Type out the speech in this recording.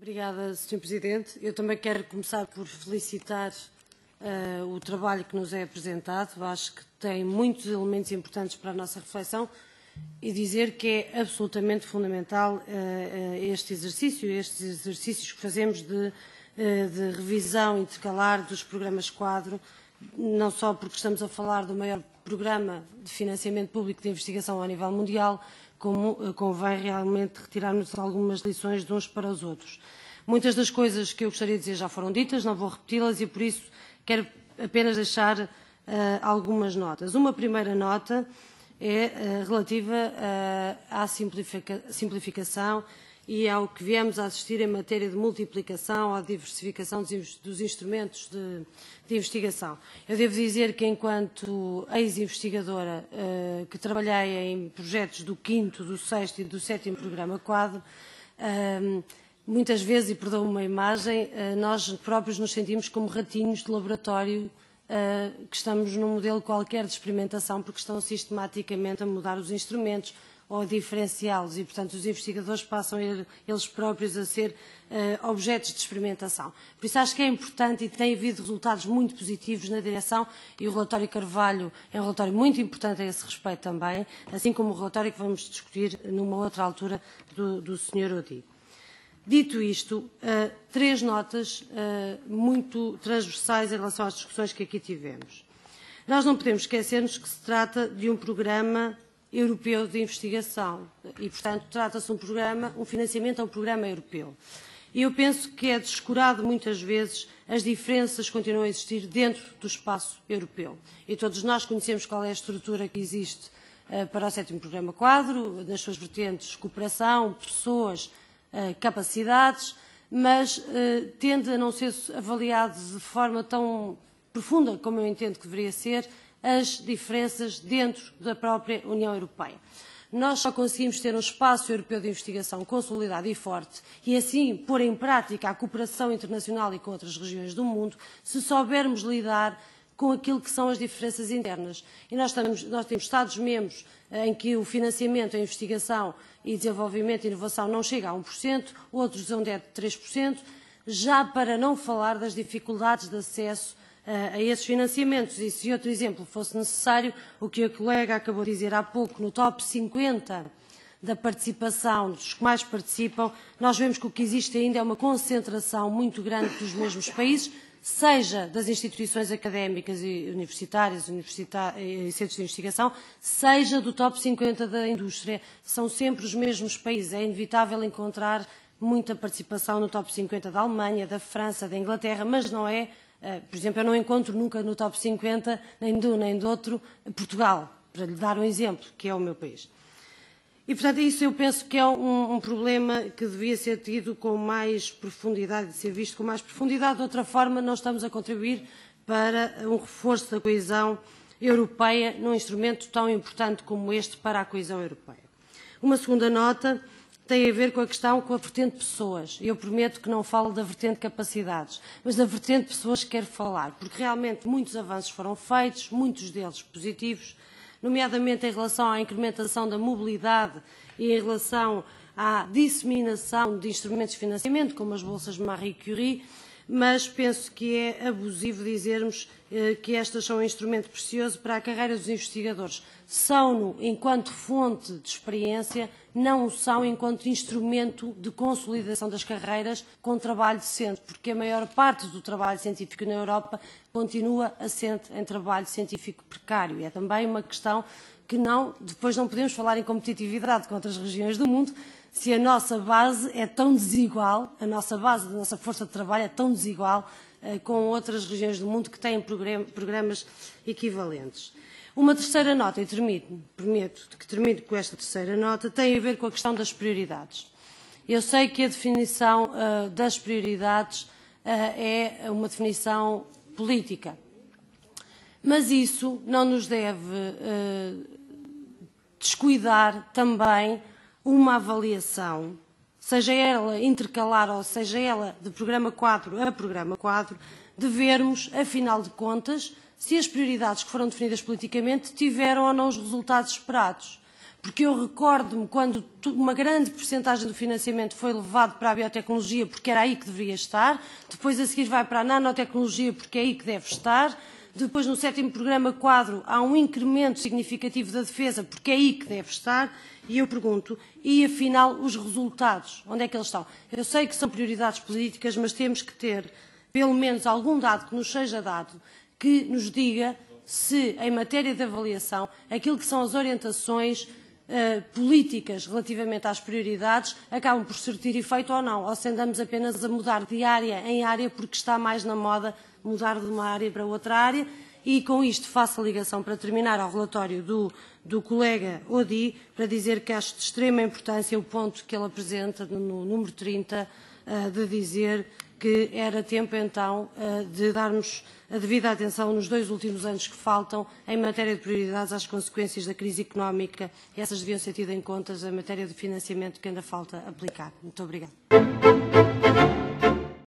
Obrigada, Sr. Presidente. Eu também quero começar por felicitar o trabalho que nos é apresentado. Acho que tem muitos elementos importantes para a nossa reflexão e dizer que é absolutamente fundamental estes exercícios que fazemos de revisão intercalar dos programas quadro, não só porque estamos a falar do maior programa de financiamento público de investigação a nível mundial, como convém realmente retirarmos algumas lições de uns para os outros. Muitas das coisas que eu gostaria de dizer já foram ditas, não vou repeti-las e por isso quero apenas deixar algumas notas. Uma primeira nota é relativa à simplificação e ao que viemos a assistir em matéria de multiplicação, à diversificação dos instrumentos de investigação. Eu devo dizer que, enquanto ex-investigadora que trabalhei em projetos do 5º, do 6º e do 7º programa quadro, muitas vezes, e perdão uma imagem, nós próprios nos sentimos como ratinhos de laboratório que estamos num modelo qualquer de experimentação porque estão sistematicamente a mudar os instrumentos ou a diferenciá-los e, portanto, os investigadores passam eles próprios a ser objetos de experimentação. Por isso acho que é importante e tem havido resultados muito positivos na direção e o relatório Carvalho é um relatório muito importante a esse respeito também, assim como o relatório que vamos discutir numa outra altura do Sr. Odi. Dito isto, 3 notas muito transversais em relação às discussões que aqui tivemos. Nós não podemos esquecer-nos que se trata de um programa europeu de investigação e, portanto, trata-se de um financiamento a um programa europeu. E eu penso que é descurado muitas vezes as diferenças que continuam a existir dentro do espaço europeu. E todos nós conhecemos qual é a estrutura que existe para o 7º programa quadro, nas suas vertentes cooperação, pessoas, capacidades, mas tende a não ser avaliado de forma tão profunda como eu entendo que deveria ser as diferenças dentro da própria União Europeia. Nós só conseguimos ter um espaço europeu de investigação consolidado e forte e assim pôr em prática a cooperação internacional e com outras regiões do mundo se soubermos lidar com aquilo que são as diferenças internas. E nós temos Estados-membros em que o financiamento, a investigação e desenvolvimento e inovação não chega a 1%, outros onde é de 3%, já para não falar das dificuldades de acesso a esses financiamentos. E se outro exemplo fosse necessário, o que a colega acabou de dizer há pouco, no top 50 da participação, dos que mais participam, nós vemos que o que existe ainda é uma concentração muito grande dos mesmos países, seja das instituições académicas e universitárias e centros de investigação, seja do top 50 da indústria. São sempre os mesmos países. É inevitável encontrar muita participação no top 50 da Alemanha, da França, da Inglaterra, mas não é, por exemplo, eu não encontro nunca no top 50, nem de um nem do outro, Portugal, para lhe dar um exemplo, que é o meu país. E, portanto, isso eu penso que é um problema que devia ser tido com mais profundidade, de ser visto com mais profundidade. De outra forma, não estamos a contribuir para um reforço da coesão europeia num instrumento tão importante como este para a coesão europeia. Uma segunda nota tem a ver com a vertente pessoas. Eu prometo que não falo da vertente capacidades, mas da vertente pessoas que quero falar, porque realmente muitos avanços foram feitos, muitos deles positivos, nomeadamente em relação à incrementação da mobilidade e em relação à disseminação de instrumentos de financiamento, como as bolsas Marie Curie, mas penso que é abusivo dizermos que estas são um instrumento precioso para a carreira dos investigadores. São-no enquanto fonte de experiência, não o são enquanto instrumento de consolidação das carreiras com trabalho decente, porque a maior parte do trabalho científico na Europa continua assente em trabalho científico precário. E é também uma questão que depois não podemos falar em competitividade com outras regiões do mundo, se a nossa base é tão desigual, a nossa base da nossa força de trabalho é tão desigual com outras regiões do mundo que têm programas equivalentes. Uma terceira nota, e prometo que termino com esta terceira nota, tem a ver com a questão das prioridades. Eu sei que a definição das prioridades é uma definição política, mas isso não nos deve descuidar também uma avaliação, seja ela intercalar ou seja ela de programa quadro a programa quadro, de vermos, afinal de contas, se as prioridades que foram definidas politicamente tiveram ou não os resultados esperados. porque eu recordo-me quando uma grande porcentagem do financiamento foi levado para a biotecnologia, porque era aí que deveria estar, depois a seguir vai para a nanotecnologia, porque é aí que deve estar, depois no 7º Programa Quadro há um incremento significativo da defesa, porque é aí que deve estar, e eu pergunto, e afinal os resultados, onde é que eles estão? Eu sei que são prioridades políticas, mas temos que ter pelo menos algum dado que nos seja dado, que nos diga se, em matéria de avaliação, aquilo que são as orientações políticas relativamente às prioridades acabam por surtir efeito ou não, ou se andamos apenas a mudar de área em área porque está mais na moda mudar de uma área para outra área. E com isto faço a ligação para terminar ao relatório do colega Odi, para dizer que acho de extrema importância o ponto que ele apresenta no número 30, de dizer que era tempo, então, de darmos a devida atenção nos 2 últimos anos que faltam em matéria de prioridades às consequências da crise económica. Essas deviam ser tidas em conta em matéria de financiamento que ainda falta aplicar. Muito obrigada.